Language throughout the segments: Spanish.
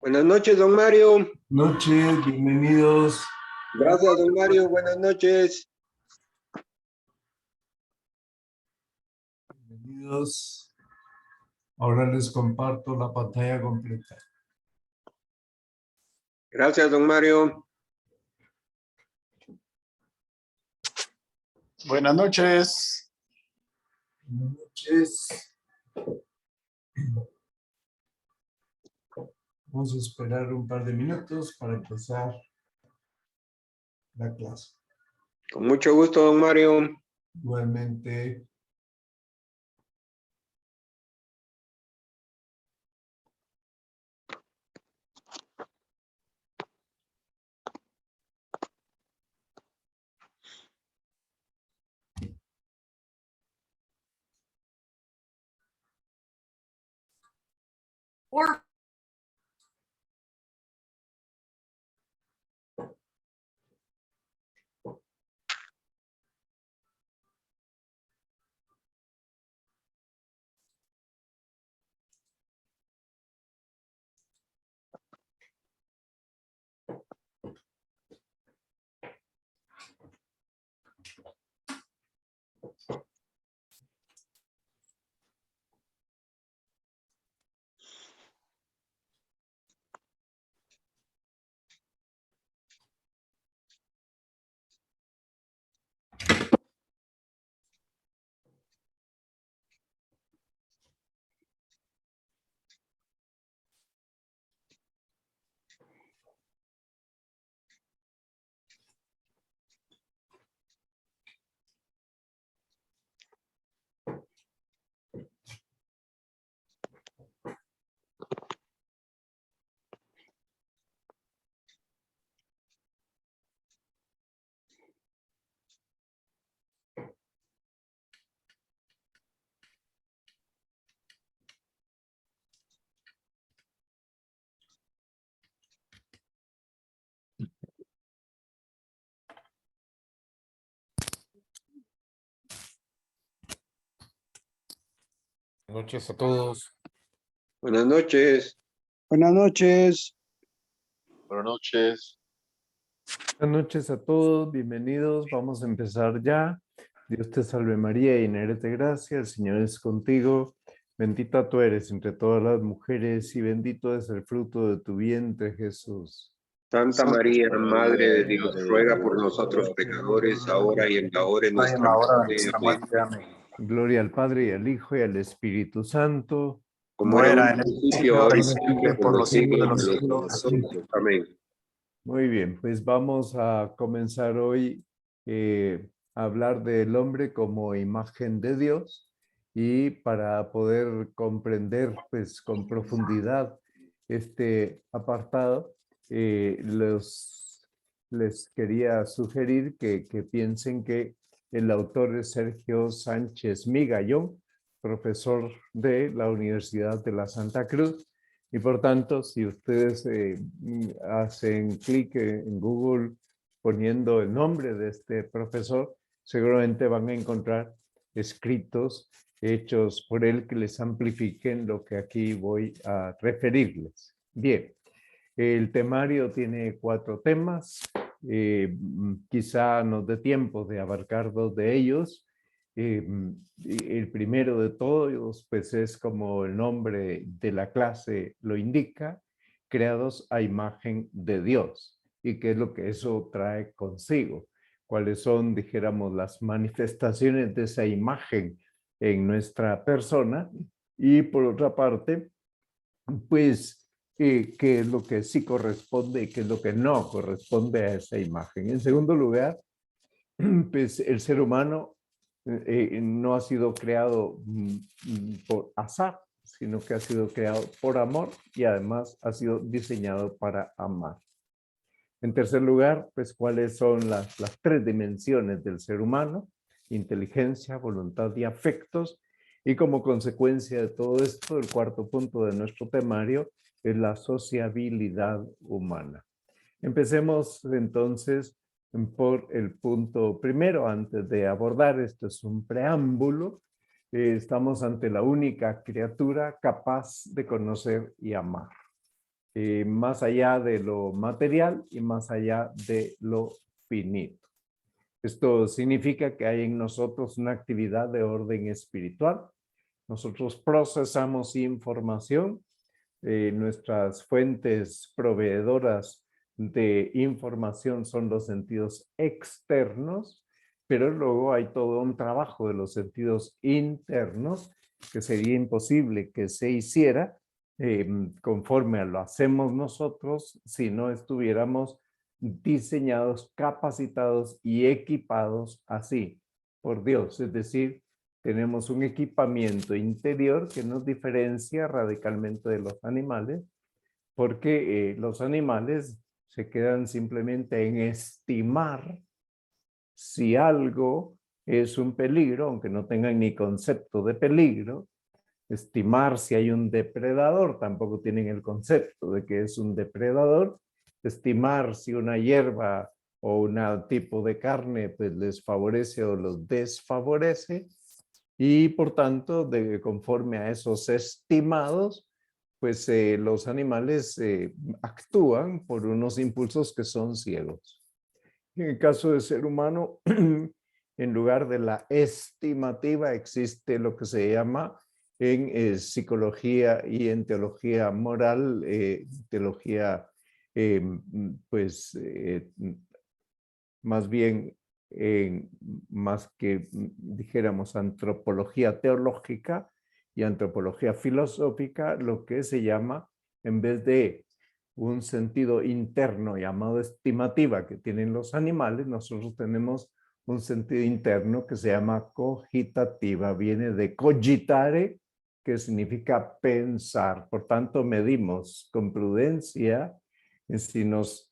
Buenas noches, don Mario. Noches, bienvenidos. Gracias, don Mario. Buenas noches. Bienvenidos. Ahora les comparto la pantalla completa. Gracias, don Mario. Buenas noches. Buenas noches. Vamos a esperar un par de minutos para empezar la clase. Con mucho gusto, don Mario. Igualmente. Buenas noches a todos. Buenas noches. Buenas noches. Buenas noches. Buenas noches a todos, bienvenidos. Vamos a empezar ya. Dios te salve María, llena eres de gracia, el Señor es contigo. Bendita tú eres entre todas las mujeres y bendito es el fruto de tu vientre, Jesús. Santa María, Madre de Dios, ruega por nosotros pecadores, ahora y en la hora de nuestra muerte. Amén. Gloria al Padre y al Hijo y al Espíritu Santo. Como era en el principio, ahora y siempre, por los siglos de los siglos. Amén. Muy bien, pues vamos a comenzar hoy a hablar del hombre como imagen de Dios y para poder comprender pues con profundidad este apartado, les quería sugerir que piensen que el autor es Sergio Sánchez Migallón, profesor de la Universidad de la Santa Cruz. Y por tanto, si ustedes hacen clic en Google poniendo el nombre de este profesor, seguramente van a encontrar escritos hechos por él que les amplifiquen lo que aquí voy a referirles. Bien, el temario tiene 4 temas. Quizá nos dé tiempo de abarcar 2 de ellos. El primero de todos, pues es como el nombre de la clase lo indica, creados a imagen de Dios. ¿Y qué es lo que eso trae consigo? ¿Cuáles son, dijéramos, las manifestaciones de esa imagen en nuestra persona? Y por otra parte, pues, qué es lo que sí corresponde y qué es lo que no corresponde a esa imagen. En segundo lugar, pues el ser humano no ha sido creado por azar, sino que ha sido creado por amor y además ha sido diseñado para amar. En tercer lugar, pues cuáles son las 3 dimensiones del ser humano: inteligencia, voluntad y afectos. Y como consecuencia de todo esto, el cuarto punto de nuestro temario es la sociabilidad humana. Empecemos entonces por el punto primero. Antes de abordar, esto es un preámbulo. Estamos ante la única criatura capaz de conocer y amar. más allá de lo material y más allá de lo finito. Esto significa que hay en nosotros una actividad de orden espiritual. Nosotros procesamos información, nuestras fuentes proveedoras de información son los sentidos externos, pero luego hay todo un trabajo de los sentidos internos que sería imposible que se hiciera conforme a lo hacemos nosotros si no estuviéramos diseñados, capacitados y equipados así por Dios. Es decir, tenemos un equipamiento interior que nos diferencia radicalmente de los animales, porque los animales se quedan simplemente en estimar si algo es un peligro, aunque no tengan ni concepto de peligro. Estimar si hay un depredador, tampoco tienen el concepto de que es un depredador. Estimar si una hierba o un tipo de carne pues les favorece o los desfavorece. Y por tanto, conforme a esos estimados, pues los animales actúan por unos impulsos que son ciegos. En el caso del ser humano, en lugar de la estimativa, existe lo que se llama en psicología y en teología moral, teología, más bien, más que dijéramos antropología teológica y antropología filosófica, lo que se llama, en vez de un sentido interno llamado estimativa que tienen los animales, nosotros tenemos un sentido interno que se llama cogitativa, viene de cogitare, que significa pensar. Por tanto, medimos con prudencia si nos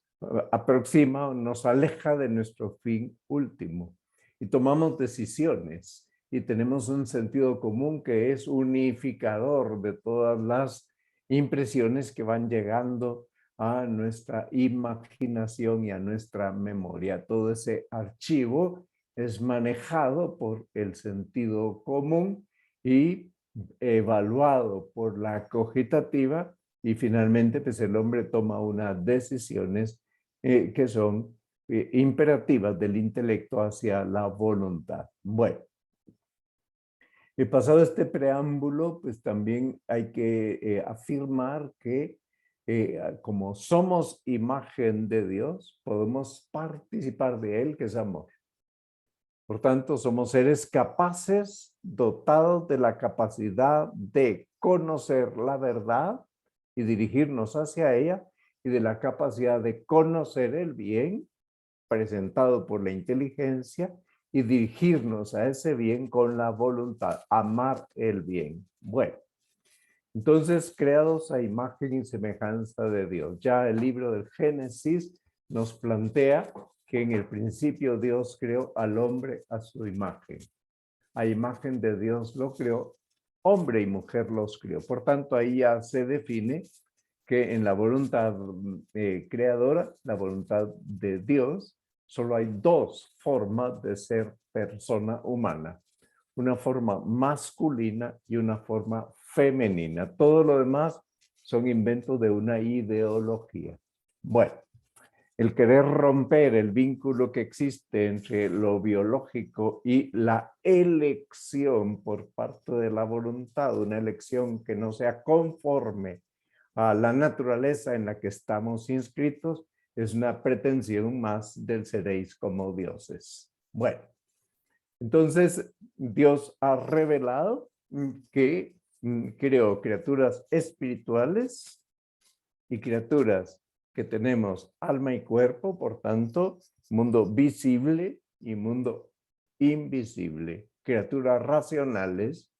aproxima o nos aleja de nuestro fin último. Y tomamos decisiones y tenemos un sentido común que es unificador de todas las impresiones que van llegando a nuestra imaginación y a nuestra memoria. Todo ese archivo es manejado por el sentido común y evaluado por la cogitativa, y finalmente pues el hombre toma unas decisiones que son imperativas del intelecto hacia la voluntad. Bueno, pasado este preámbulo, pues también hay que afirmar que como somos imagen de Dios, podemos participar de Él, que es amor. Por tanto, somos seres capaces, dotados de la capacidad de conocer la verdad y dirigirnos hacia ella, y de la capacidad de conocer el bien presentado por la inteligencia y dirigirnos a ese bien con la voluntad, amar el bien. Bueno, entonces, creados a imagen y semejanza de Dios. Ya el libro del Génesis nos plantea que en el principio Dios creó al hombre a su imagen. A imagen de Dios lo creó, hombre y mujer los creó. Por tanto, ahí ya se define que en la voluntad creadora, la voluntad de Dios, solo hay dos formas de ser persona humana. Una forma masculina y una forma femenina. Todo lo demás son inventos de una ideología. Bueno, el querer romper el vínculo que existe entre lo biológico y la elección por parte de la voluntad, una elección que no sea conforme a la naturaleza en la que estamos inscritos, es una pretensión más del seréis como dioses. Bueno, entonces Dios ha revelado que creó criaturas espirituales y criaturas que tenemos alma y cuerpo, por tanto, mundo visible y mundo invisible. Criaturas racionales,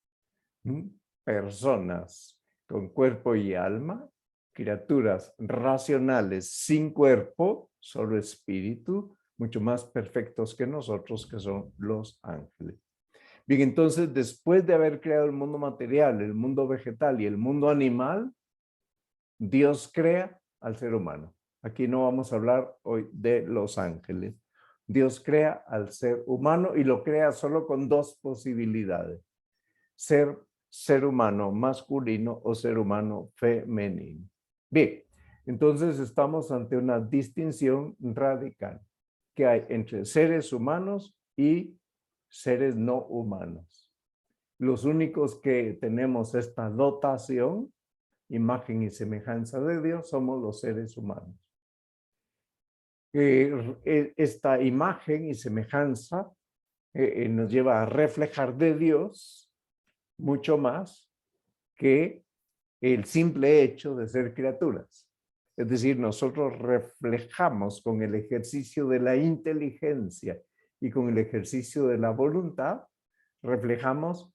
personas con cuerpo y alma, criaturas racionales sin cuerpo, solo espíritu, mucho más perfectos que nosotros, que son los ángeles. Bien, entonces, después de haber creado el mundo material, el mundo vegetal y el mundo animal, Dios crea al ser humano. Aquí no vamos a hablar hoy de los ángeles. Dios crea al ser humano y lo crea solo con dos posibilidades. Ser humano masculino o ser humano femenino. Bien, Entonces estamos ante una distinción radical que hay entre seres humanos y seres no humanos. Los únicos que tenemos esta dotación, imagen y semejanza de Dios, somos los seres humanos. Esta imagen y semejanza nos lleva a reflejar de Dios mucho más que el simple hecho de ser criaturas. Es decir, nosotros reflejamos con el ejercicio de la inteligencia y con el ejercicio de la voluntad, reflejamos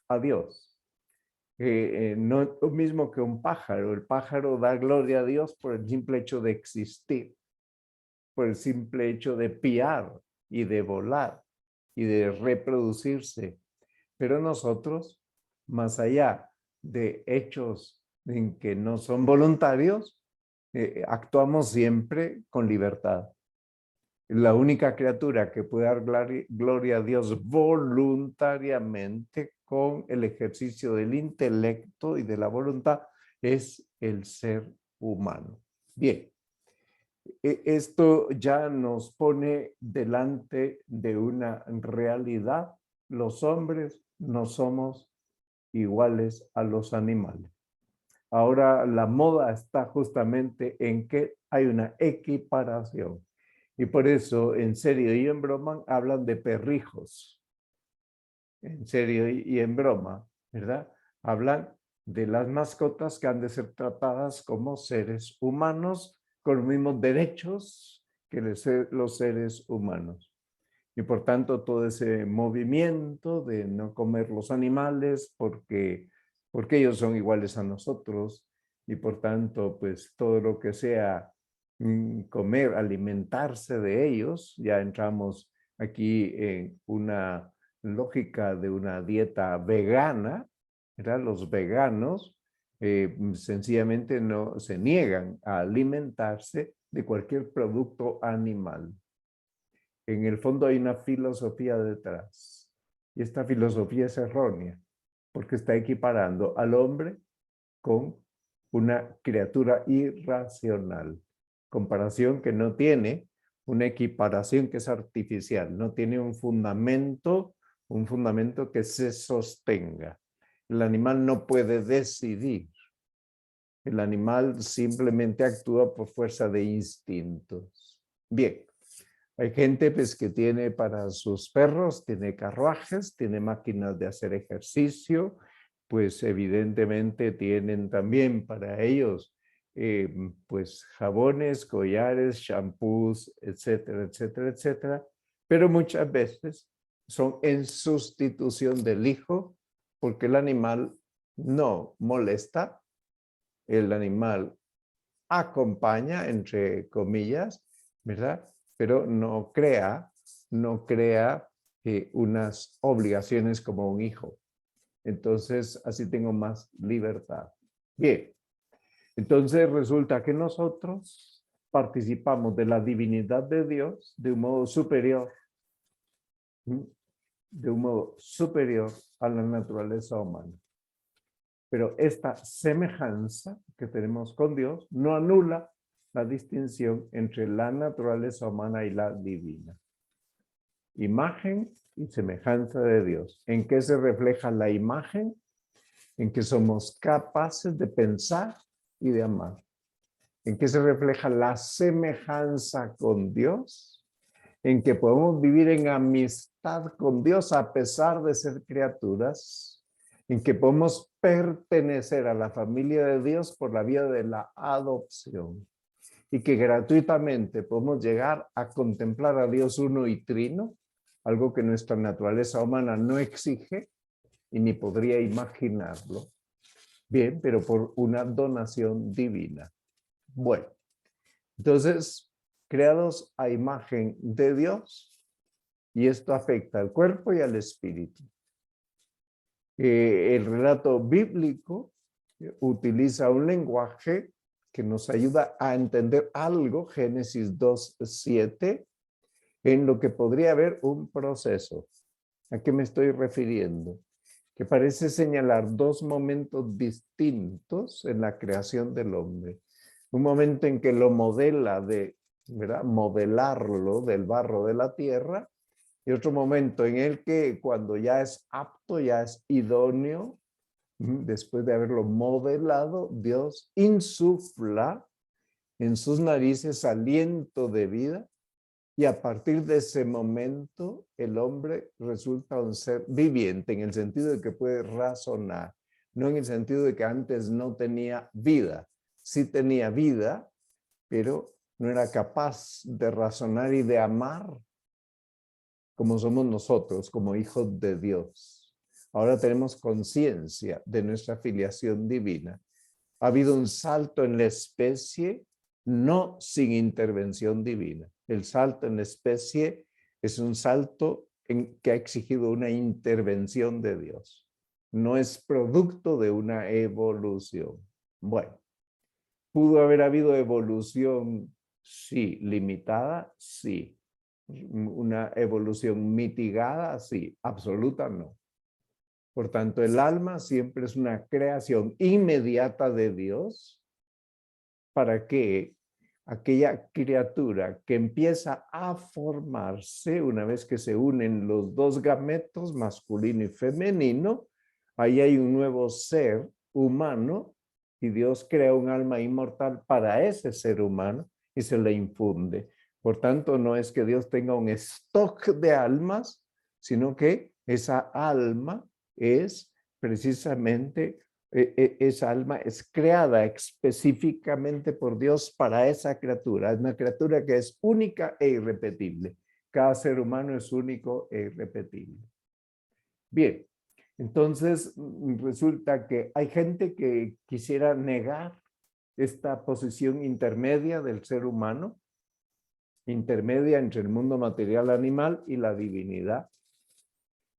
a Dios. No es lo mismo que un pájaro. El pájaro da gloria a Dios por el simple hecho de existir, por el simple hecho de piar y de volar y de reproducirse. Pero nosotros, más allá de hechos en que no son voluntarios, actuamos siempre con libertad. La única criatura que puede dar gloria a Dios voluntariamente con el ejercicio del intelecto y de la voluntad es el ser humano. Bien, esto ya nos pone delante de una realidad. Los hombres no somos iguales a los animales. Ahora la moda está justamente en que hay una equiparación. Y por eso, en serio y en broma, hablan de perrijos. En serio y en broma, ¿verdad? Hablan de las mascotas que han de ser tratadas como seres humanos con los mismos derechos que los seres humanos. Y por tanto, todo ese movimiento de no comer los animales porque ellos son iguales a nosotros y por tanto, pues todo lo que sea comer, alimentarse de ellos, ya entramos aquí en una lógica de una dieta vegana, ¿verdad? Los veganos sencillamente no se niegan a alimentarse de cualquier producto animal. En el fondo hay una filosofía detrás y esta filosofía es errónea porque está equiparando al hombre con una criatura irracional. Comparación que no tiene una equiparación que es artificial, no tiene un fundamento que se sostenga. El animal no puede decidir. El animal simplemente actúa por fuerza de instintos. Bien, hay gente pues, que tiene para sus perros, tiene carruajes, tiene máquinas de hacer ejercicio, pues evidentemente tienen también para ellos pues jabones, collares, shampoos, etcétera, etcétera, etcétera. Pero muchas veces son en sustitución del hijo porque el animal no molesta, el animal acompaña, entre comillas, ¿verdad? Pero no crea unas obligaciones como un hijo. Entonces, así tengo más libertad. Bien, entonces resulta que nosotros participamos de la divinidad de Dios de un modo superior, a la naturaleza humana. Pero esta semejanza que tenemos con Dios no anula la distinción entre la naturaleza humana y la divina. Imagen y semejanza de Dios. ¿En qué se refleja la imagen? En que somos capaces de pensar y de amar. ¿En qué se refleja la semejanza con Dios? En que podemos vivir en amistad con Dios a pesar de ser criaturas. En que podemos pertenecer a la familia de Dios por la vía de la adopción. Y que gratuitamente podemos llegar a contemplar a Dios uno y trino, algo que nuestra naturaleza humana no exige y ni podría imaginarlo. Bien, pero por una donación divina. Bueno, entonces, creados a imagen de Dios, y esto afecta al cuerpo y al espíritu. El relato bíblico utiliza un lenguaje que nos ayuda a entender algo, Génesis 2:7, en lo que podría haber un proceso. ¿A qué me estoy refiriendo? Que parece señalar dos momentos distintos en la creación del hombre. Un momento en que lo modela ¿verdad? Modelarlo del barro de la tierra, y otro momento en el que cuando ya es apto, ya es idóneo, después de haberlo modelado, Dios insufla en sus narices aliento de vida, y a partir de ese momento el hombre resulta un ser viviente en el sentido de que puede razonar, no en el sentido de que antes no tenía vida. Sí tenía vida, pero no era capaz de razonar y de amar como somos nosotros, como hijos de Dios. Ahora tenemos conciencia de nuestra filiación divina. Ha habido un salto en la especie, no sin intervención divina. El salto en la especie es un salto que ha exigido una intervención de Dios. No es producto de una evolución. Bueno, ¿pudo haber habido evolución? Sí. ¿Limitada? Sí. ¿Una evolución mitigada? Sí. Absoluta no. Por tanto, el alma siempre es una creación inmediata de Dios para que aquella criatura que empieza a formarse una vez que se unen los dos gametos, masculino y femenino, ahí hay un nuevo ser humano y Dios crea un alma inmortal para ese ser humano y se le infunde. Por tanto, no es que Dios tenga un stock de almas, sino que esa alma es precisamente, esa alma es creada específicamente por Dios para esa criatura. Es una criatura que es única e irrepetible. Cada ser humano es único e irrepetible. Bien, entonces resulta que hay gente que quisiera negar esta posición intermedia del ser humano, intermedia entre el mundo material animal y la divinidad.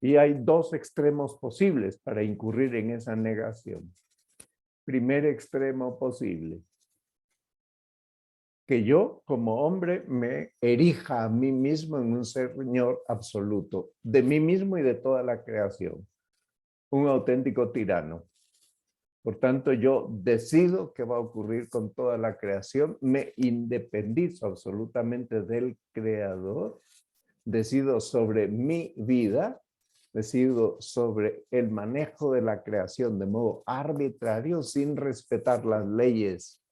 Y hay dos extremos posibles para incurrir en esa negación. Primer extremo posible, que yo como hombre me erija a mí mismo en un señor absoluto, de mí mismo y de toda la creación, un auténtico tirano. Por tanto, yo decido qué va a ocurrir con toda la creación, me independizo absolutamente del creador, decido sobre mi vida, decido sobre el manejo de la creación de modo arbitrario, sin respetar las leyes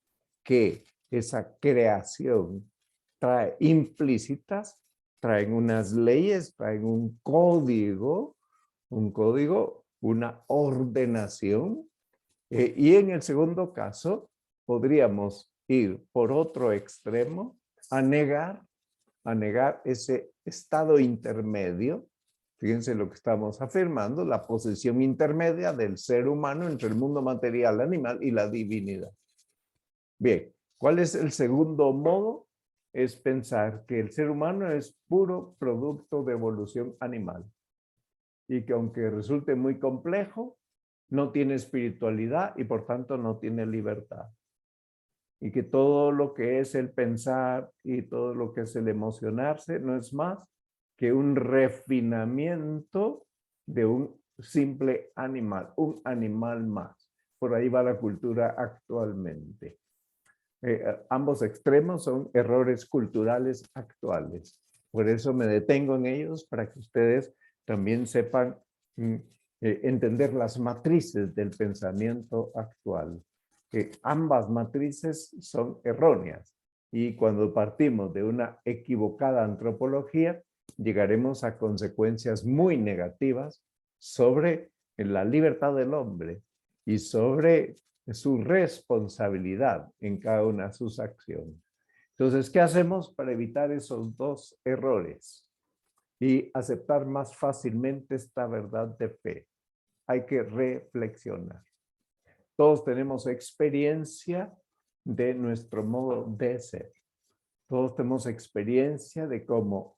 que esa creación trae implícitas, traen unas leyes, traen un código, una ordenación. Y en el segundo caso, podríamos ir por otro extremo a negar ese estado intermedio. Fíjense lo que estamos afirmando, la posición intermedia del ser humano entre el mundo material, animal y la divinidad. Bien, ¿cuál es el segundo modo? Es pensar que el ser humano es puro producto de evolución animal y que aunque resulte muy complejo, no tiene espiritualidad y por tanto no tiene libertad. Y que todo lo que es el pensar y todo lo que es el emocionarse no es más que un refinamiento de un simple animal, un animal más. Por ahí va la cultura actualmente. Ambos extremos son errores culturales actuales. Por eso me detengo en ellos para que ustedes también sepan entender las matrices del pensamiento actual. Ambas matrices son erróneas y cuando partimos de una equivocada antropología llegaremos a consecuencias muy negativas sobre la libertad del hombre y sobre su responsabilidad en cada una de sus acciones. Entonces, ¿qué hacemos para evitar esos dos errores y aceptar más fácilmente esta verdad de fe? Hay que reflexionar. Todos tenemos experiencia de nuestro modo de ser. Todos tenemos experiencia de cómo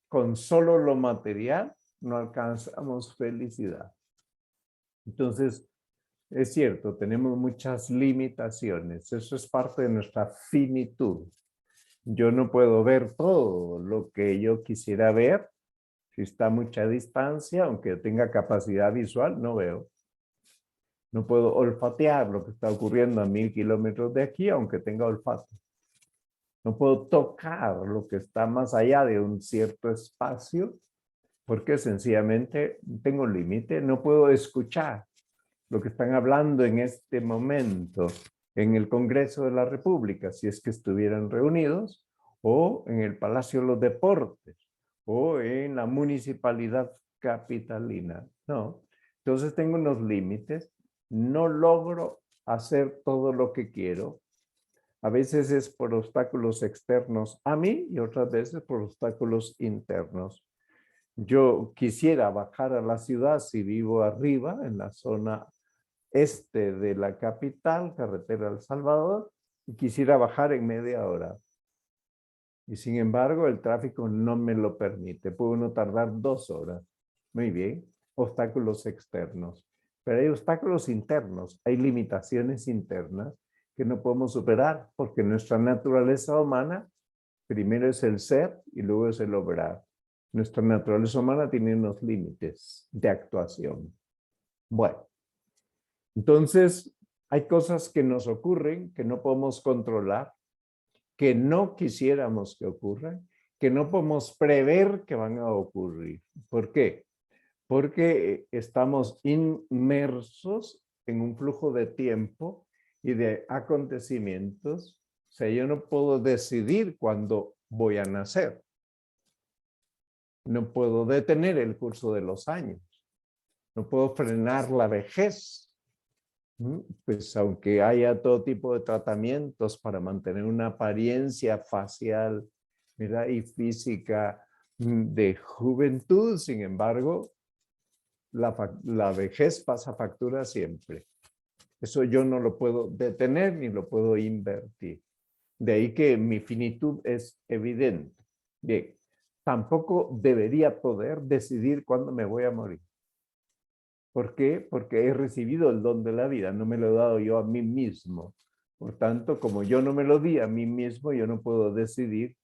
con solo lo material no alcanzamos felicidad. Entonces, es cierto, tenemos muchas limitaciones. Eso es parte de nuestra finitud. Yo no puedo ver todo lo que yo quisiera ver. Si está a mucha distancia, aunque tenga capacidad visual, no veo. No puedo olfatear lo que está ocurriendo a 1000 kilómetros de aquí, aunque tenga olfato. No puedo tocar lo que está más allá de un cierto espacio, porque sencillamente tengo un límite. No puedo escuchar lo que están hablando en este momento en el Congreso de la República, si es que estuvieran reunidos, o en el Palacio de los Deportes, o en la Municipalidad Capitalina. No. Entonces tengo unos límites. No logro hacer todo lo que quiero. A veces es por obstáculos externos a mí y otras veces por obstáculos internos. Yo quisiera bajar a la ciudad si vivo arriba, en la zona este de la capital, carretera El Salvador, y quisiera bajar en media hora. Y sin embargo, el tráfico no me lo permite. Puede uno tardar 2 horas. Muy bien. Obstáculos externos. Pero hay obstáculos internos. Hay limitaciones internas que no podemos superar porque nuestra naturaleza humana primero es el ser y luego es el obrar. Nuestra naturaleza humana tiene unos límites de actuación. Bueno, entonces hay cosas que nos ocurren que no podemos controlar, que no quisiéramos que ocurran, que no podemos prever que van a ocurrir. ¿Por qué? Porque estamos inmersos en un flujo de tiempo y de acontecimientos. O sea, yo no puedo decidir cuándo voy a nacer. No puedo detener el curso de los años. No puedo frenar la vejez. Pues aunque haya todo tipo de tratamientos para mantener una apariencia facial, ¿verdad? Y física de juventud, sin embargo, la vejez pasa factura siempre. Eso yo no lo puedo detener ni lo puedo invertir. De ahí que mi finitud es evidente. Bien, tampoco debería poder decidir cuándo me voy a morir. ¿Por qué? Porque he recibido el don de la vida, no me lo he dado yo a mí mismo. Por tanto, como yo no me lo di a mí mismo, yo no puedo decidir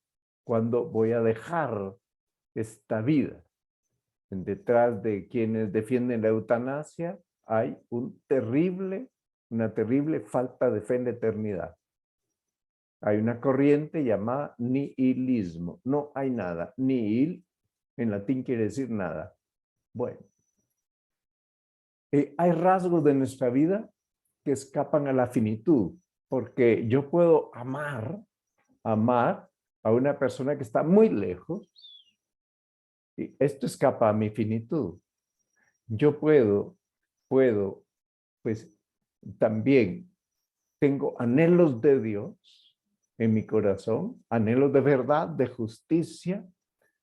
cuándo voy a dejar esta vida. Detrás de quienes defienden la eutanasia hay una terrible falta de fe en la eternidad. Hay una corriente llamada nihilismo. No hay nada. Nihil en latín quiere decir nada. Bueno. Hay rasgos de nuestra vida que escapan a la finitud, porque yo puedo amar a una persona que está muy lejos, y esto escapa a mi finitud. Yo puedo, pues también tengo anhelos de Dios en mi corazón, anhelos de verdad, de justicia,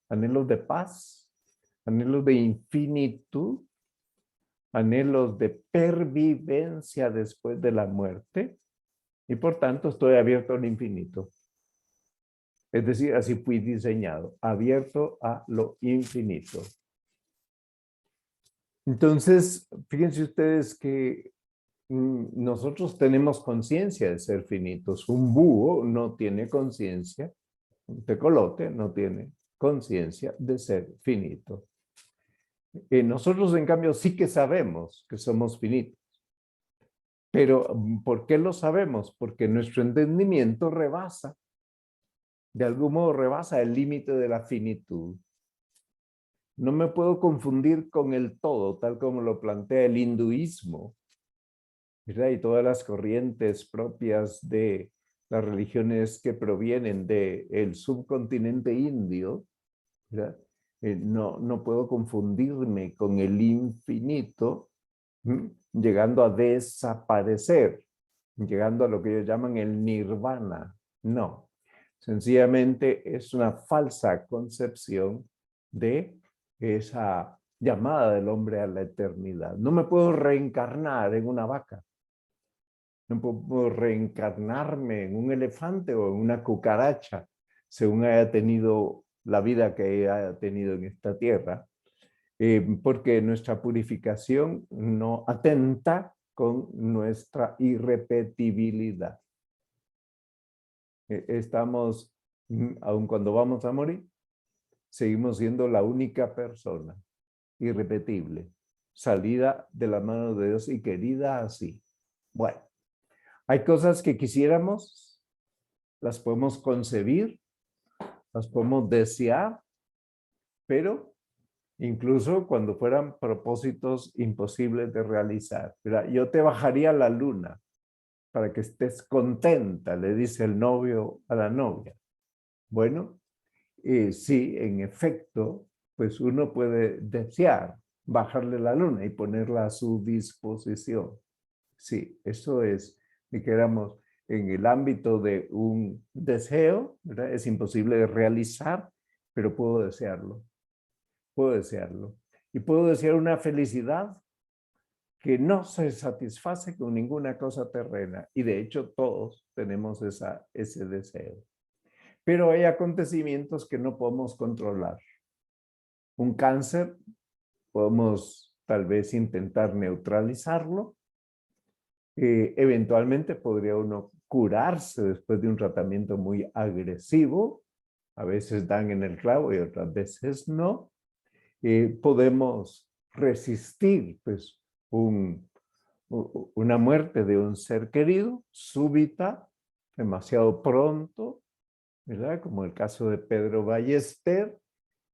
anhelos de paz, anhelos de infinitud, anhelos de pervivencia después de la muerte, y por tanto estoy abierto al infinito. Es decir, así fui diseñado, abierto a lo infinito. Entonces, fíjense ustedes que nosotros tenemos conciencia de ser finitos. Un búho no tiene conciencia, un tecolote no tiene conciencia de ser finito. Nosotros, en cambio, sí que sabemos que somos finitos. Pero, ¿por qué lo sabemos? Porque nuestro entendimiento rebasa, de algún modo rebasa el límite de la finitud. No me puedo confundir con el todo, tal como lo plantea el hinduismo, ¿verdad? Y todas las corrientes propias de las religiones que provienen del subcontinente indio, ¿verdad? No puedo confundirme con el infinito, llegando a desaparecer, llegando a lo que ellos llaman el nirvana. No, sencillamente es una falsa concepción de esa llamada del hombre a la eternidad. No me puedo reencarnar en una vaca. No puedo reencarnarme en un elefante o en una cucaracha, según haya tenido la vida que haya tenido en esta tierra, porque nuestra purificación no atenta con nuestra irrepetibilidad. Estamos, aun cuando vamos a morir, seguimos siendo la única persona irrepetible. salida de la mano de Dios y querida así. Bueno, hay cosas que quisiéramos, las podemos concebir, las podemos desear, pero incluso cuando fueran propósitos imposibles de realizar. ¿Verdad? Yo te bajaría a la luna para que estés contenta, le dice el novio a la novia. Bueno, sí, en efecto, pues uno puede desear bajarle la luna y ponerla a su disposición. Sí, eso es, dijéramos, en el ámbito de un deseo, ¿verdad? Es imposible de realizar, pero puedo desearlo. Puedo desearlo. Y puedo desear una felicidad que no se satisface con ninguna cosa terrena. Y de hecho todos tenemos ese deseo. Pero hay acontecimientos que no podemos controlar. Un cáncer, podemos tal vez intentar neutralizarlo. Eventualmente podría uno curarse después de un tratamiento muy agresivo. A veces dan en el clavo y otras veces no. Podemos resistir pues, una muerte de un ser querido, súbita, demasiado pronto, ¿verdad? Como el caso de Pedro Ballester,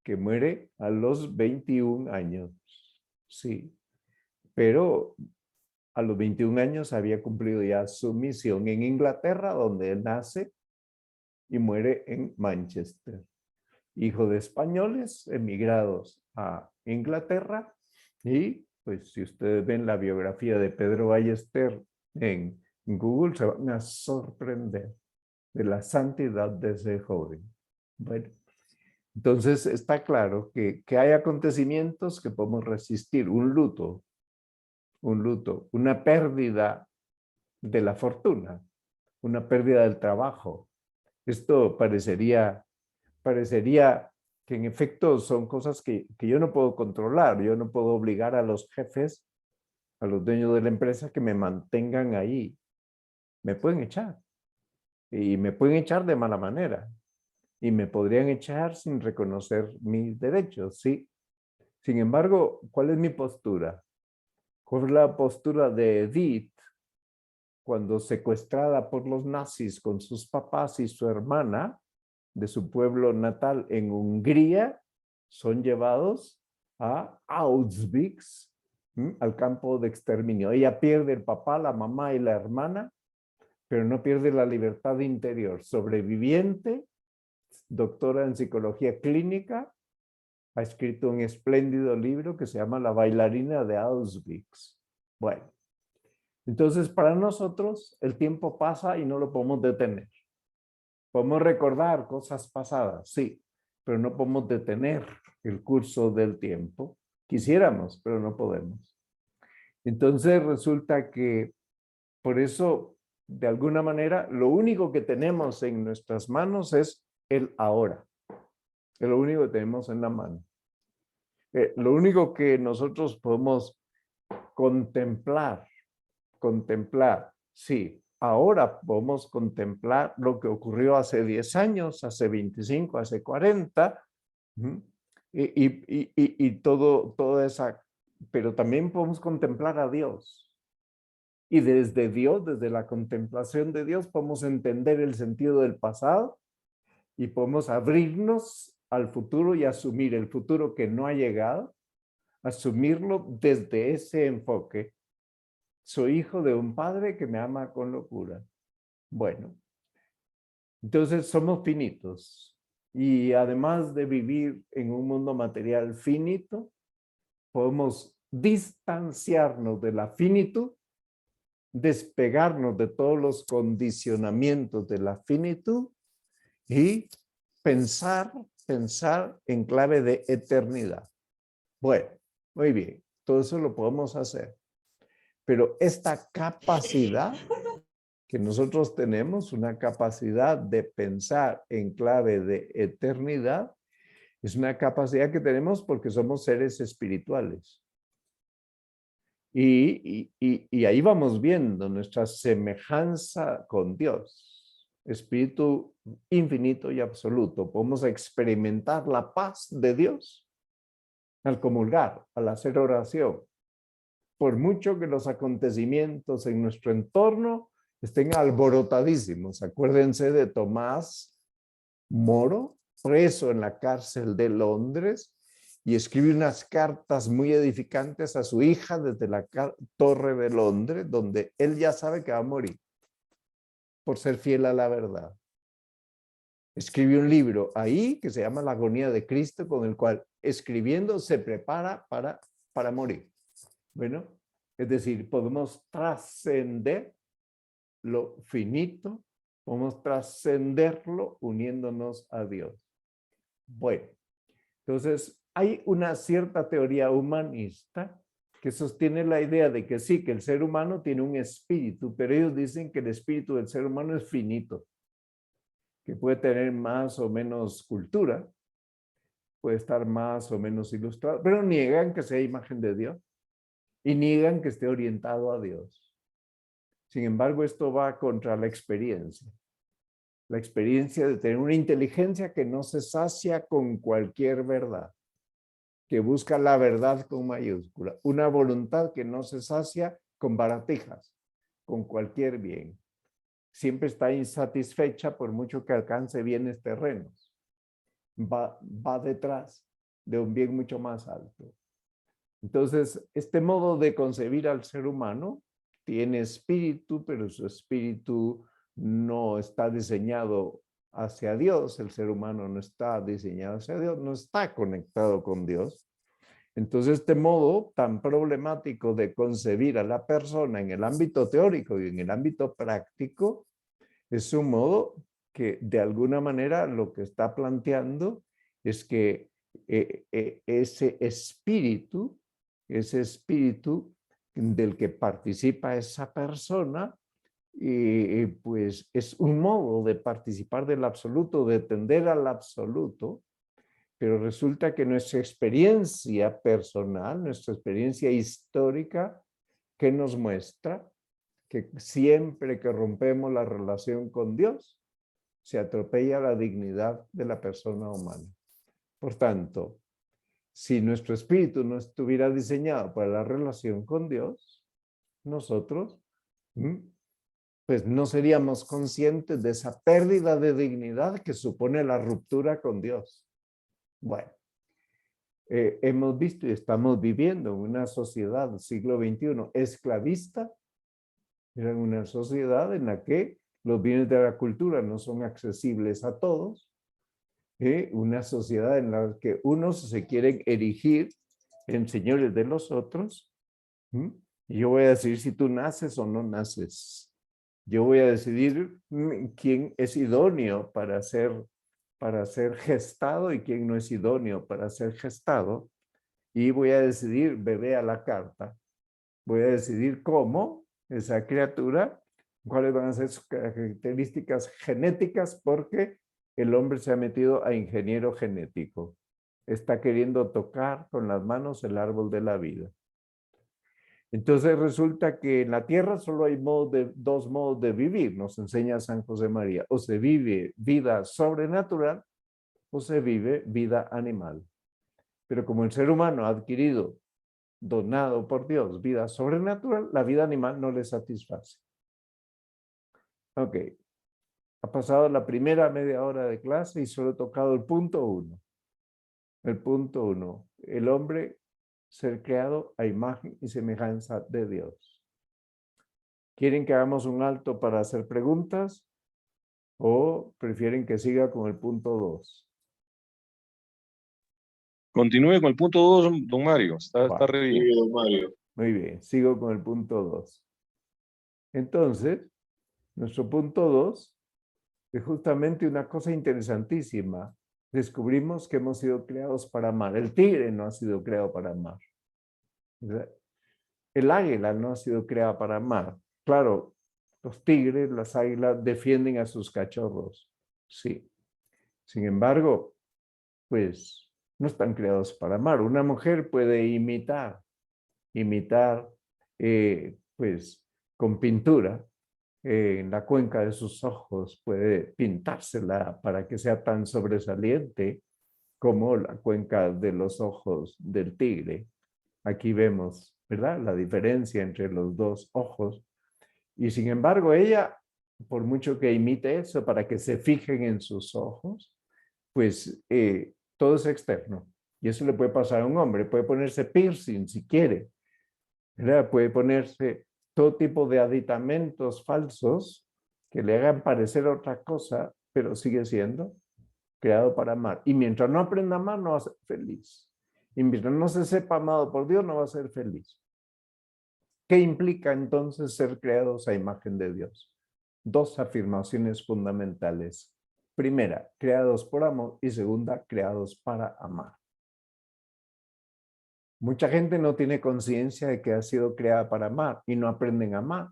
que muere a los 21 años. Sí, pero a los 21 años había cumplido ya su misión en Inglaterra, donde él nace y muere en Manchester. Hijo de españoles emigrados a Inglaterra, y pues si ustedes ven la biografía de Pedro Ballester en Google, se van a sorprender de la santidad de ese joven. Bueno, entonces está claro que hay acontecimientos que podemos resistir, un luto, una pérdida de la fortuna, una pérdida del trabajo. Esto parecería que en efecto son cosas que yo no puedo controlar. Yo no puedo obligar a los jefes, a los dueños de la empresa que me mantengan ahí. Me pueden echar. Y me pueden echar de mala manera. Y me podrían echar sin reconocer mis derechos, ¿sí? Sin embargo, ¿cuál es mi postura? ¿Cuál es la postura de Edith cuando secuestrada por los nazis con sus papás y su hermana de su pueblo natal en Hungría, son llevados a Auschwitz, al campo de exterminio? Ella pierde el papá, la mamá y la hermana, pero no pierde la libertad interior. Sobreviviente, doctora en psicología clínica, ha escrito un espléndido libro que se llama La bailarina de Auschwitz. Bueno, entonces para nosotros el tiempo pasa y no lo podemos detener. Podemos recordar cosas pasadas, sí, pero no podemos detener el curso del tiempo. Quisiéramos, pero no podemos. Entonces resulta que por eso, de alguna manera, lo único que tenemos en nuestras manos es el ahora. Es lo único que tenemos en la mano. Lo único que nosotros podemos contemplar, sí. Ahora podemos contemplar lo que ocurrió hace 10 años, hace 25, hace 40, y toda esa, pero también podemos contemplar a Dios. Y desde Dios, desde la contemplación de Dios, podemos entender el sentido del pasado y podemos abrirnos al futuro y asumir el futuro que no ha llegado, asumirlo desde ese enfoque. Soy hijo de un padre que me ama con locura. Bueno, entonces somos finitos y además de vivir en un mundo material finito, podemos distanciarnos de la finitud, despegarnos de todos los condicionamientos de la finitud y pensar en clave de eternidad. Bueno, muy bien, todo eso lo podemos hacer. Pero esta capacidad que nosotros tenemos, una capacidad de pensar en clave de eternidad, es una capacidad que tenemos porque somos seres espirituales. Y ahí vamos viendo nuestra semejanza con Dios, espíritu infinito y absoluto. Podemos experimentar la paz de Dios al comulgar, al hacer oración, por mucho que los acontecimientos en nuestro entorno estén alborotadísimos. Acuérdense de Tomás Moro, preso en la cárcel de Londres, y escribe unas cartas muy edificantes a su hija desde la Torre de Londres, donde él ya sabe que va a morir por ser fiel a la verdad. Escribe un libro ahí que se llama La agonía de Cristo, con el cual escribiendo se prepara para morir. Bueno, es decir, podemos trascender lo finito, podemos trascenderlo uniéndonos a Dios. Bueno, entonces hay una cierta teoría humanista que sostiene la idea de que sí, que el ser humano tiene un espíritu, pero ellos dicen que el espíritu del ser humano es finito, que puede tener más o menos cultura, puede estar más o menos ilustrado, pero niegan que sea imagen de Dios y niegan que esté orientado a Dios. Sin embargo, esto va contra la experiencia de tener una inteligencia que no se sacia con cualquier verdad, que busca la verdad con mayúscula, una voluntad que no se sacia con baratijas, con cualquier bien. Siempre está insatisfecha por mucho que alcance bienes terrenos. Va detrás de un bien mucho más alto. Entonces, este modo de concebir al ser humano tiene espíritu, pero su espíritu no está diseñado hacia Dios. El ser humano no está diseñado hacia Dios, no está conectado con Dios. Entonces, este modo tan problemático de concebir a la persona en el ámbito teórico y en el ámbito práctico es un modo que de alguna manera lo que está planteando es que ese espíritu del que participa esa persona, pues es un modo de participar del absoluto, de tender al absoluto, pero resulta que nuestra experiencia personal, nuestra experiencia histórica, ¿qué nos muestra? Que siempre que rompemos la relación con Dios, se atropella la dignidad de la persona humana. Por tanto, si nuestro espíritu no estuviera diseñado para la relación con Dios, nosotros pues no seríamos conscientes de esa pérdida de dignidad que supone la ruptura con Dios. Bueno, hemos visto y estamos viviendo en una sociedad del siglo XXI esclavista. Era una sociedad en la que los bienes de la cultura no son accesibles a todos. Una sociedad en la que unos se quieren erigir en señores de los otros. Y yo voy a decidir si tú naces o no naces. Yo voy a decidir quién es idóneo para ser gestado y quién no es idóneo para ser gestado. Y voy a decidir bebé a la carta. Voy a decidir cómo esa criatura, cuáles van a ser sus características genéticas, porque el hombre se ha metido a ingeniero genético. Está queriendo tocar con las manos el árbol de la vida. Entonces resulta que en la tierra solo hay dos modos de vivir, nos enseña San José María. O se vive vida sobrenatural o se vive vida animal. Pero como el ser humano ha adquirido, donado por Dios, vida sobrenatural, la vida animal no le satisface. Ok. Ha pasado la primera media hora de clase y solo he tocado el punto 1. El punto 1. El hombre ser creado a imagen y semejanza de Dios. ¿Quieren que hagamos un alto para hacer preguntas o prefieren que siga con el punto 2? Continúe con el punto 2, don Mario. Está re bien. Sí, don Mario. Muy bien, sigo con el punto 2. Entonces, nuestro punto 2 es justamente una cosa interesantísima. Descubrimos que hemos sido creados para amar. El tigre no ha sido creado para amar. ¿Verdad? El águila no ha sido creada para amar. Claro, los tigres, las águilas defienden a sus cachorros. Sí. Sin embargo, pues no están creados para amar. Una mujer puede imitar, pues con pintura, en la cuenca de sus ojos, puede pintársela para que sea tan sobresaliente como la cuenca de los ojos del tigre. Aquí vemos ¿verdad? La diferencia entre los dos ojos. Y sin embargo, ella, por mucho que imite eso para que se fijen en sus ojos, pues todo es externo. Y eso le puede pasar a un hombre. Puede ponerse piercing si quiere, ¿verdad? Puede ponerse todo tipo de aditamentos falsos que le hagan parecer otra cosa, pero sigue siendo creado para amar. Y mientras no aprenda a amar, no va a ser feliz. Y mientras no se sepa amado por Dios, no va a ser feliz. ¿Qué implica entonces ser creados a imagen de Dios? Dos afirmaciones fundamentales. Primera, creados por amor, y segunda, creados para amar. Mucha gente no tiene conciencia de que ha sido creada para amar y no aprenden a amar.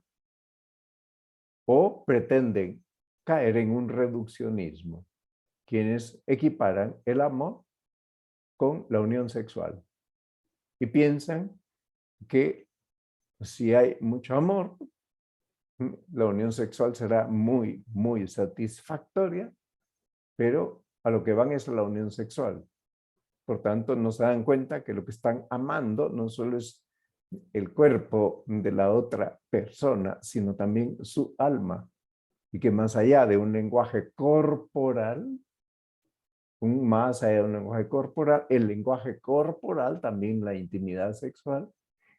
O pretenden caer en un reduccionismo, quienes equiparan el amor con la unión sexual y piensan que si hay mucho amor, la unión sexual será muy, muy satisfactoria, pero a lo que van es a la unión sexual. Por tanto, no se dan cuenta que lo que están amando no solo es el cuerpo de la otra persona, sino también su alma. Y que más allá de un lenguaje corporal, más allá de un lenguaje corporal, el lenguaje corporal, también la intimidad sexual,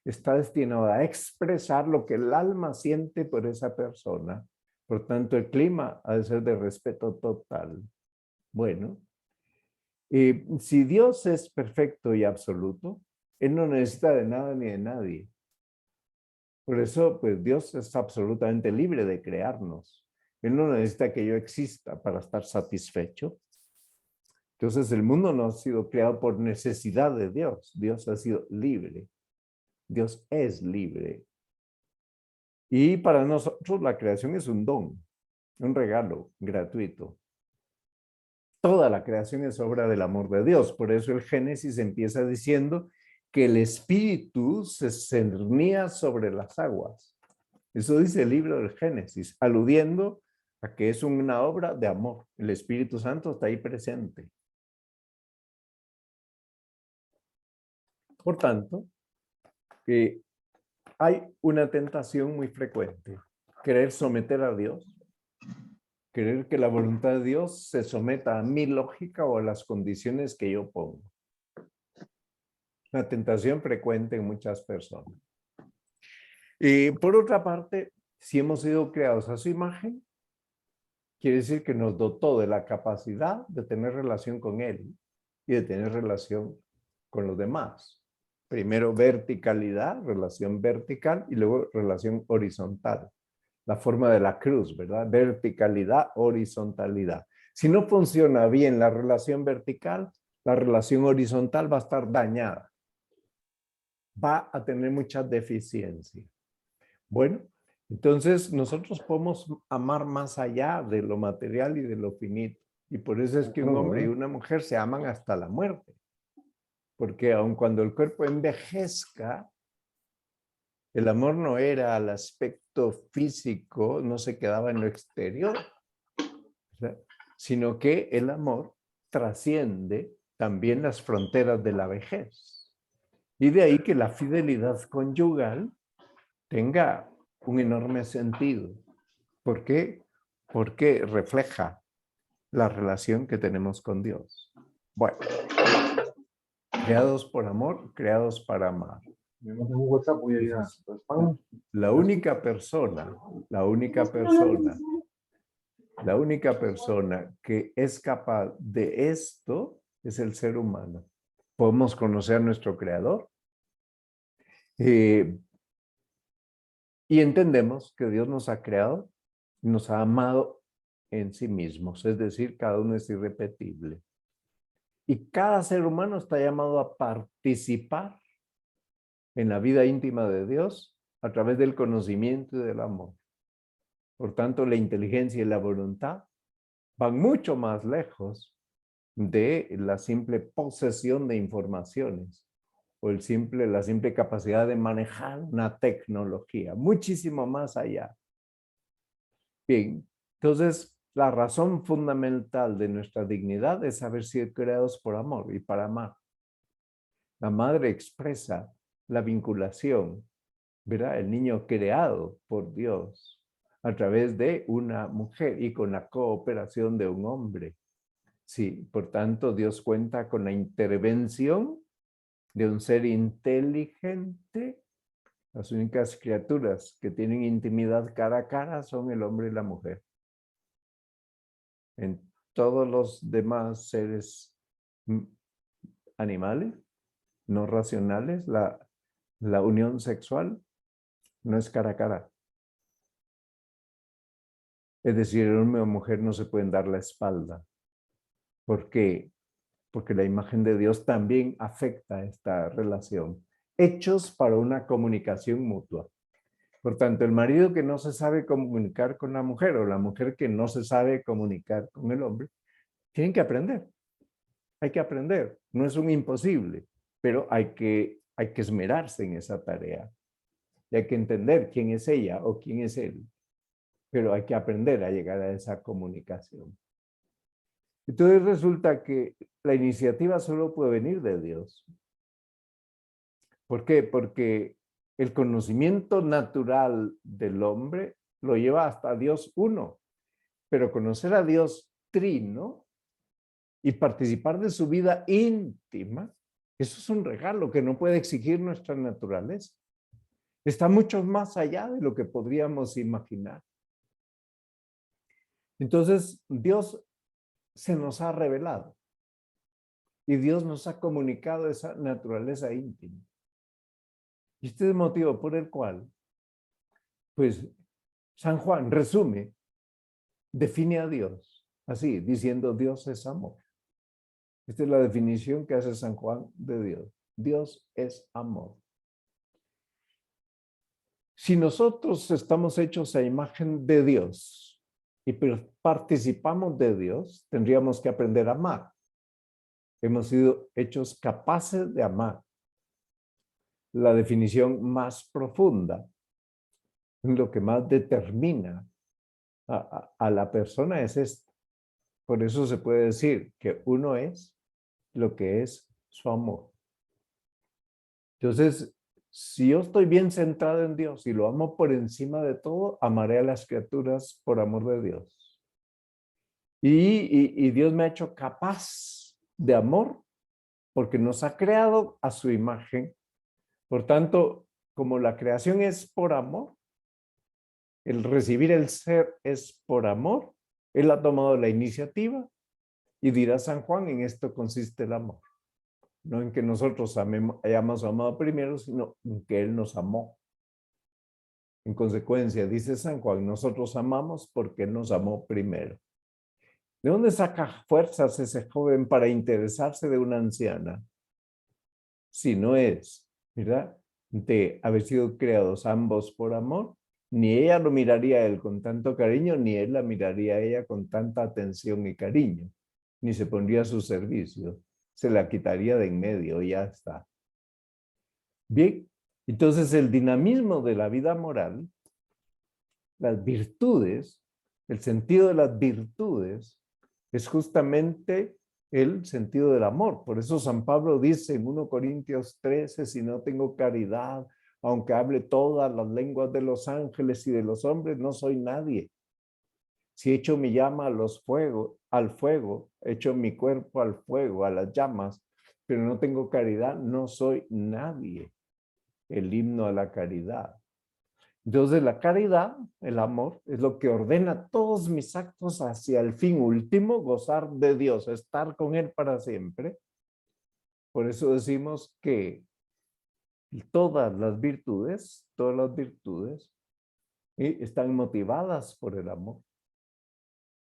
está destinado a expresar lo que el alma siente por esa persona. Por tanto, el clima ha de ser de respeto total. Bueno, si Dios es perfecto y absoluto, Él no necesita de nada ni de nadie. Por eso, pues Dios es absolutamente libre de crearnos. Él no necesita que yo exista para estar satisfecho. Entonces, el mundo no ha sido creado por necesidad de Dios. Dios ha sido libre. Dios es libre. Y para nosotros la creación es un don, un regalo gratuito. Toda la creación es obra del amor de Dios. Por eso el Génesis empieza diciendo que el Espíritu se cernía sobre las aguas. Eso dice el libro del Génesis, aludiendo a que es una obra de amor. El Espíritu Santo está ahí presente. Por tanto, hay una tentación muy frecuente. Querer someter a Dios. Querer que la voluntad de Dios se someta a mi lógica o a las condiciones que yo pongo. Una tentación frecuente en muchas personas. Y por otra parte, si hemos sido creados a su imagen, quiere decir que nos dotó de la capacidad de tener relación con Él y de tener relación con los demás. Primero verticalidad, relación vertical, y luego relación horizontal. La forma de la cruz, ¿verdad? Verticalidad, horizontalidad. Si no funciona bien la relación vertical, la relación horizontal va a estar dañada. Va a tener muchas deficiencias. Bueno, entonces nosotros podemos amar más allá de lo material y de lo finito. Y por eso es que un hombre y una mujer se aman hasta la muerte. Porque aun cuando el cuerpo envejezca, el amor no era al aspecto físico, no se quedaba en lo exterior, ¿verdad? Sino que el amor trasciende también las fronteras de la vejez. Y de ahí que la fidelidad conyugal tenga un enorme sentido. ¿Por qué? Porque refleja la relación que tenemos con Dios. Bueno, creados por amor, creados para amar. La única persona que es capaz de esto es el ser humano. Podemos conocer a nuestro Creador y entendemos que Dios nos ha creado y nos ha amado en sí mismos, es decir, cada uno es irrepetible. Y cada ser humano está llamado a participar en la vida íntima de Dios a través del conocimiento y del amor. Por tanto, la inteligencia y la voluntad van mucho más lejos de la simple posesión de informaciones o la simple capacidad de manejar una tecnología, muchísimo más allá. Bien, entonces la razón fundamental de nuestra dignidad es haber sido creados por amor y para amar. La madre expresa la vinculación, ¿verdad? El niño creado por Dios a través de una mujer y con la cooperación de un hombre. Sí, por tanto, Dios cuenta con la intervención de un ser inteligente. Las únicas criaturas que tienen intimidad cara a cara son el hombre y la mujer. En todos los demás seres animales, no racionales, la unión sexual no es cara a cara. Es decir, el hombre o mujer no se pueden dar la espalda. ¿Por qué? Porque la imagen de Dios también afecta esta relación. Hechos para una comunicación mutua. Por tanto, el marido que no se sabe comunicar con la mujer o la mujer que no se sabe comunicar con el hombre, tienen que aprender. Hay que aprender. No es un imposible, pero hay que esmerarse en esa tarea. Y hay que entender quién es ella o quién es él. Pero hay que aprender a llegar a esa comunicación. Entonces resulta que la iniciativa solo puede venir de Dios. ¿Por qué? Porque el conocimiento natural del hombre lo lleva hasta Dios uno, pero conocer a Dios trino y participar de su vida íntima, eso es un regalo que no puede exigir nuestra naturaleza. Está mucho más allá de lo que podríamos imaginar. Entonces, Dios se nos ha revelado y Dios nos ha comunicado esa naturaleza íntima. Y este es el motivo por el cual, pues, San Juan resume, define a Dios así, diciendo Dios es amor. Esta es la definición que hace San Juan de Dios. Dios es amor. Si nosotros estamos hechos a imagen de Dios y participamos de Dios, tendríamos que aprender a amar. Hemos sido hechos capaces de amar. La definición más profunda, lo que más determina a la persona es esto. Por eso se puede decir que uno es lo que es su amor. Entonces, si yo estoy bien centrado en Dios y lo amo por encima de todo, amaré a las criaturas por amor de Dios. Y Dios me ha hecho capaz de amor porque nos ha creado a su imagen. Por tanto, como la creación es por amor, el recibir el ser es por amor, Él ha tomado la iniciativa y dirá San Juan, en esto consiste el amor. No en que nosotros hayamos amado primero, sino en que Él nos amó. En consecuencia, dice San Juan, nosotros amamos porque Él nos amó primero. ¿De dónde saca fuerzas ese joven para interesarse de una anciana? Si no es, ¿verdad?, de haber sido creados ambos por amor, ni ella lo miraría a él con tanto cariño, ni él la miraría a ella con tanta atención y cariño, ni se pondría a su servicio. Se la quitaría de en medio y ya está. Bien, entonces el dinamismo de la vida moral, las virtudes, el sentido de las virtudes, es justamente el sentido del amor. Por eso San Pablo dice en 1 Corintios 13, si no tengo caridad, aunque hable todas las lenguas de los ángeles y de los hombres, no soy nadie. Si echo mi llama al fuego, echo mi cuerpo al fuego, a las llamas, pero no tengo caridad, no soy nadie. El himno a la caridad. Entonces la caridad, el amor, es lo que ordena todos mis actos hacia el fin último, gozar de Dios, estar con Él para siempre. Por eso decimos que todas las virtudes están motivadas por el amor.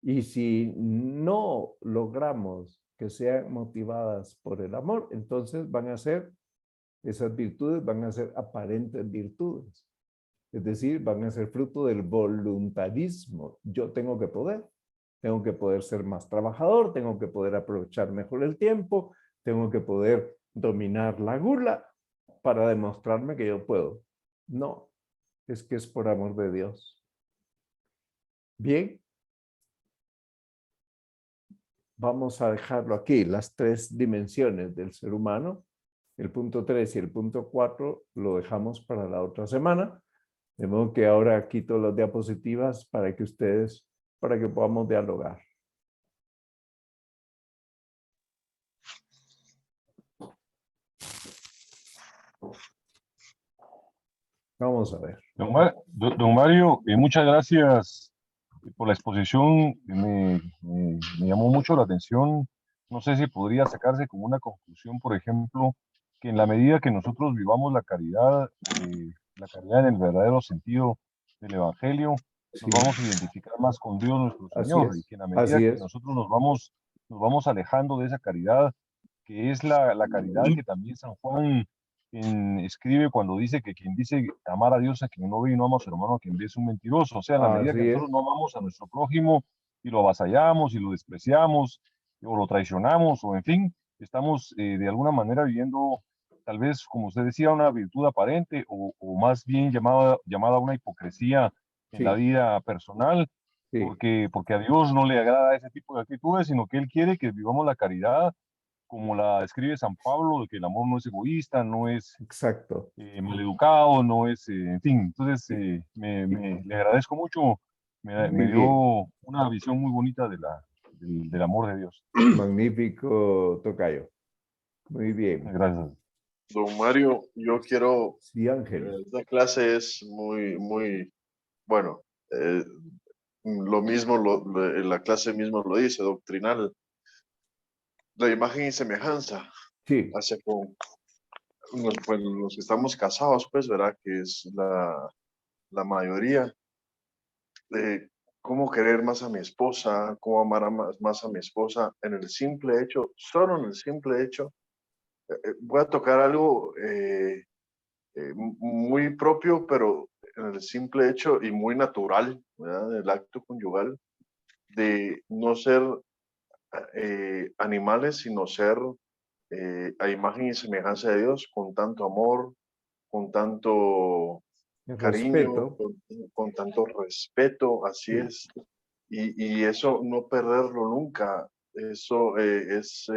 Y si no logramos que sean motivadas por el amor, entonces esas virtudes van a ser aparentes virtudes. Es decir, van a ser fruto del voluntarismo. Yo tengo que poder ser más trabajador, tengo que poder aprovechar mejor el tiempo, tengo que poder dominar la gula para demostrarme que yo puedo. No, es que es por amor de Dios. Bien, vamos a dejarlo aquí, las tres dimensiones del ser humano. El punto 3 y el punto 4 lo dejamos para la otra semana. De modo que ahora quito las diapositivas para que podamos dialogar. Vamos a ver. Don Mario, muchas gracias por la exposición. Me llamó mucho la atención. No sé si podría sacarse como una conclusión, por ejemplo, que en la medida que nosotros vivamos la caridad en el verdadero sentido del Evangelio, Sí. nos vamos a identificar más con Dios nuestro Así Señor, es, y que en la medida así que es. nosotros nos vamos alejando de esa caridad, que es la caridad que también San Juan escribe cuando dice que quien dice amar a Dios a quien no ve y no ama a su hermano a quien ve es un mentiroso. O sea, en la medida que Así es. nosotros no amamos a nuestro prójimo y lo avasallamos y lo despreciamos o lo traicionamos, o en fin, estamos de alguna manera viviendo, tal vez, como usted decía, una virtud aparente, o más bien llamada una hipocresía en la Sí, vida personal, sí, porque a Dios no le agrada ese tipo de actitudes, sino que Él quiere que vivamos la caridad como la describe San Pablo, de que el amor no es egoísta, no es exacto. maleducado, no es, en fin. Entonces, Y- le agradezco mucho, me Muy dio bien, una visión muy bonita del amor de Dios. magnífico, tocayo. Muy bien. Gracias. Don Mario, yo quiero, Sí, Ángel. esta clase es muy, bueno, lo mismo, la clase mismo lo dice, doctrinal. La imagen y semejanza Sí, hacia con pues, los que estamos casados, pues, ¿verdad? Que es la mayoría. De cómo querer más a mi esposa, cómo amar más a mi esposa, en el simple hecho, solo en el simple hecho. Voy a tocar algo muy propio, pero en el simple hecho y muy natural, ¿verdad? Del acto conyugal, de no ser animales, sino ser a imagen y semejanza de Dios, con tanto amor, con tanto el cariño, respeto. con tanto respeto, así Sí, es. Y eso no perderlo nunca. Eso es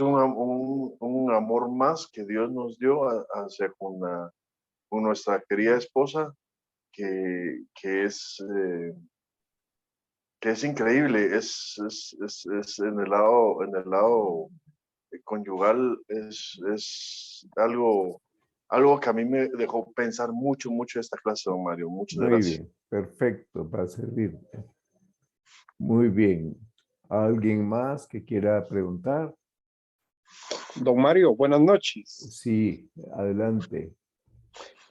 un amor más que Dios nos dio hacia con nuestra querida esposa, que es increíble. Es en el lado conyugal, es algo que a mí me dejó pensar mucho esta clase, don Mario. Muchas muy gracias. bien. Perfecto, para servirte. Muy bien. ¿Alguien más que quiera preguntar? Don Mario, buenas noches. Sí, adelante.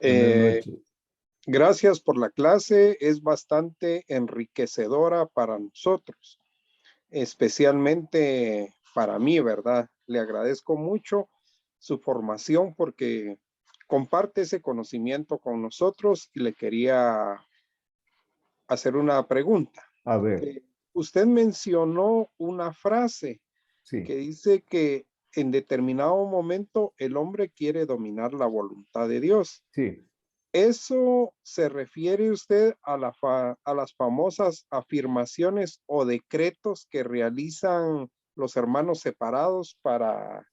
Buenas Eh, noches. Gracias por la clase, es bastante enriquecedora para nosotros, especialmente para mí, ¿verdad? Le agradezco mucho su formación porque comparte ese conocimiento con nosotros y le quería hacer una pregunta. A ver, Usted mencionó una frase sí, que dice que en determinado momento el hombre quiere dominar la voluntad de Dios. sí. ¿Eso se refiere usted a las famosas afirmaciones o decretos que realizan los hermanos separados para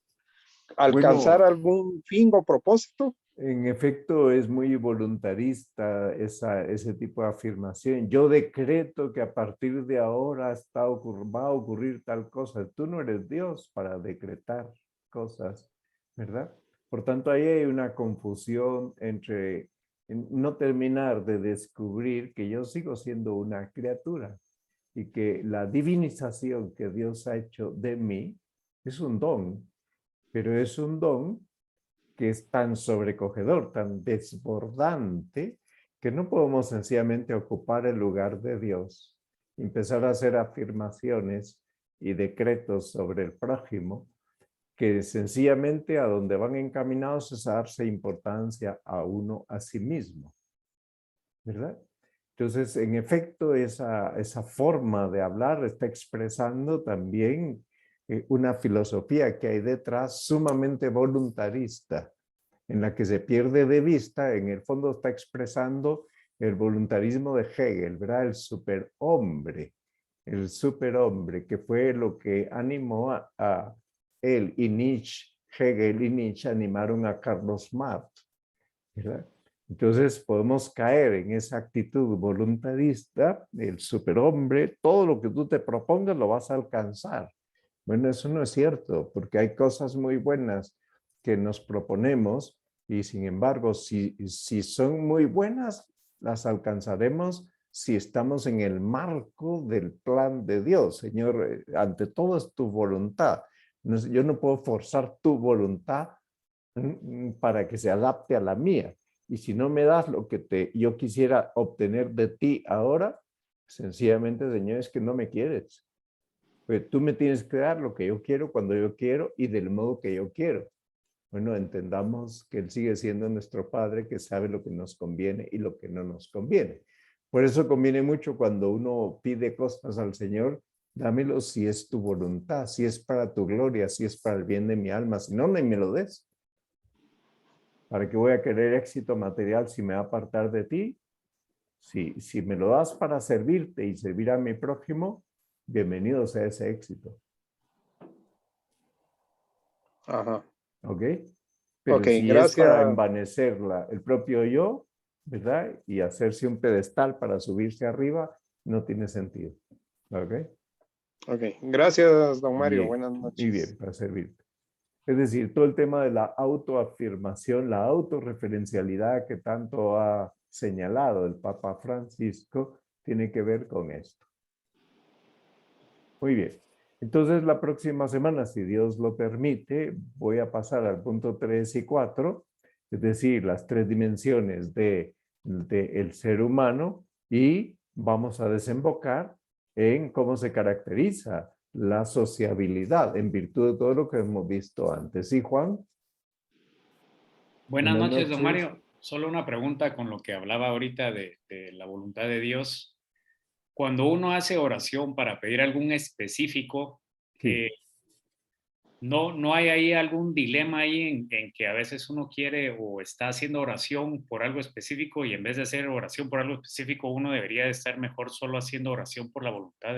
alcanzar Bueno, algún fin o propósito? en efecto, es muy voluntarista ese tipo de afirmación. Yo decreto que a partir de ahora va a ocurrir tal cosa. Tú no eres Dios para decretar cosas, ¿verdad? Por tanto, ahí hay una confusión entre no terminar de descubrir que yo sigo siendo una criatura y que la divinización que Dios ha hecho de mí es un don, pero es un don que es tan sobrecogedor, tan desbordante, que no podemos sencillamente ocupar el lugar de Dios, empezar a hacer afirmaciones y decretos sobre el prójimo, que sencillamente a donde van encaminados es a darse importancia a uno a sí mismo, ¿verdad? Entonces, en efecto, esa forma de hablar está expresando también una filosofía que hay detrás sumamente voluntarista, en la que se pierde de vista, en el fondo está expresando el voluntarismo de Hegel, ¿verdad? El superhombre, que fue lo que animó a él y Nietzsche Hegel y Nietzsche animaron a Carlos Marx, ¿verdad? Entonces podemos caer en esa actitud voluntarista, el superhombre, todo lo que tú te propongas lo vas a alcanzar. Bueno, eso no es cierto, porque hay cosas muy buenas que nos proponemos y sin embargo, si son muy buenas, las alcanzaremos si estamos en el marco del plan de Dios. Señor, ante todo es tu voluntad. Yo no puedo forzar tu voluntad para que se adapte a la mía. Y si no me das lo que yo quisiera obtener de ti ahora, sencillamente, Señor, es que no me quieres. Pues tú me tienes que dar lo que yo quiero, cuando yo quiero y del modo que yo quiero. Bueno, entendamos que Él sigue siendo nuestro Padre, que sabe lo que nos conviene y lo que no nos conviene. Por eso conviene mucho cuando uno pide cosas al Señor, dámelo si es tu voluntad, si es para tu gloria, si es para el bien de mi alma. Si no, ni me lo des. ¿Para qué voy a querer éxito material si me va a apartar de ti? Si me lo das para servirte y servir a mi prójimo, bienvenido sea ese éxito. Ajá. ¿Ok? Pero Ok, si gracias. es para envanecer el propio yo, ¿verdad? Y hacerse un pedestal para subirse arriba, no tiene sentido. ¿Ok? Ok, gracias, don Mario. Bien, Buenas noches. muy bien, para servirte. Es decir, todo el tema de la autoafirmación, la autorreferencialidad que tanto ha señalado el Papa Francisco, tiene que ver con esto. Muy bien. Entonces, la próxima semana, si Dios lo permite, voy a pasar al punto 3 y 4, es decir, las 3 dimensiones del ser humano, y vamos a desembocar en cómo se caracteriza la sociabilidad en virtud de todo lo que hemos visto antes. ¿Sí, Juan? Buenas noches, don Mario. Solo una pregunta con lo que hablaba ahorita de la voluntad de Dios. Cuando uno hace oración para pedir algún específico, Sí. ¿no hay ahí algún dilema ahí en que a veces uno quiere o está haciendo oración por algo específico y en vez de hacer oración por algo específico, uno debería de estar mejor solo haciendo oración por la voluntad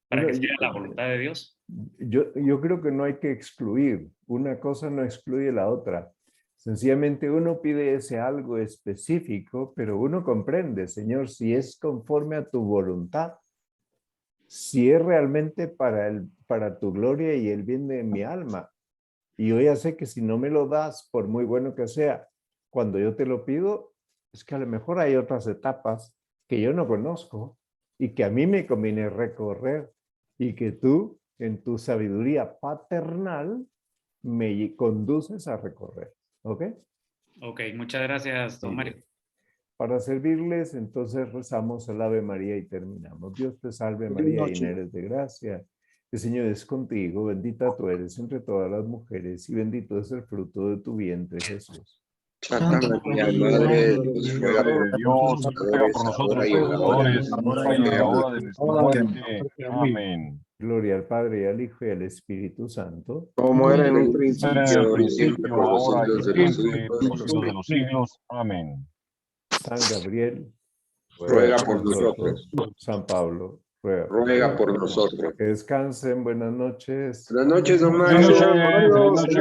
para que sea la voluntad de Dios? Yo creo que no hay que excluir. Una cosa no excluye la otra. Sencillamente uno pide ese algo específico, pero uno comprende, Señor, si es conforme a tu voluntad, si es realmente para tu gloria y el bien de mi alma. Y yo ya sé que si no me lo das, por muy bueno que sea, cuando yo te lo pido, es que a lo mejor hay otras etapas que yo no conozco y que a mí me conviene recorrer y que tú, en tu sabiduría paternal, me conduces a recorrer. ¿Ok? Ok, muchas gracias, don Mario. Para servirles, entonces rezamos el Ave María y terminamos. Dios te salve María, llena eres de gracia. El Señor es contigo, bendita tú eres entre todas las mujeres y bendito es el fruto de tu vientre, Jesús. Santa María, Madre de Dios, ruega por Dios, ruega por nosotros pecadores, ahora y en la hora de nuestra muerte. Amén. Gloria al Padre, y al Hijo y al Espíritu Santo. Como era en un En principio, el y siempre principio, por los ahora y siglos de los siempre, por los siglos de los siglos. Amén. San Gabriel, ruega por nosotros. San Pablo, Ruega por nosotros. Que descansen, buenas noches. Buenas noches, don Buenas Mario. noches, feliz noche.